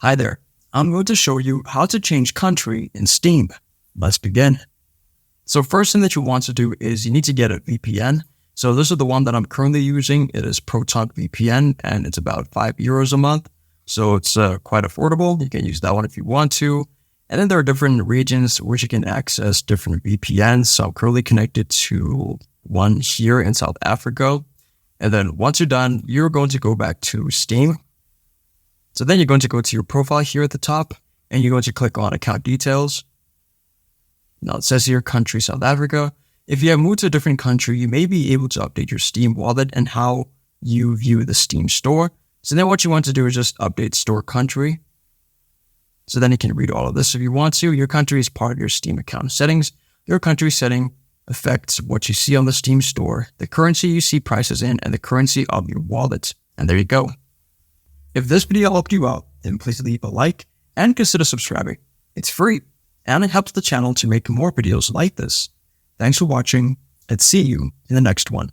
Hi there, I'm going to show you how to change country in Steam. Let's begin. So first thing that you want to do is you need to get a VPN. So this is the one that I'm currently using. It is Proton VPN and it's about €5 a month. So it's quite affordable. You can use that one if you want to. And then there are different regions which you can access different VPNs. So I'm currently connected to one here in South Africa. And then once you're done, you're going to go back to Steam. So then you're going to go to your profile here at the top and you're going to click on account details. Now it says here country South Africa. If you have moved to a different country, you may be able to update your Steam wallet and how you view the Steam store. So then what you want to do is just update store country. So then you can read all of this if you want to. Your country is part of your Steam account settings. Your country setting affects what you see on the Steam store, the currency you see prices in, and the currency of your wallet. And there you go. If this video helped you out, then please leave a like and consider subscribing. It's free and it helps the channel to make more videos like this. Thanks for watching and see you in the next one.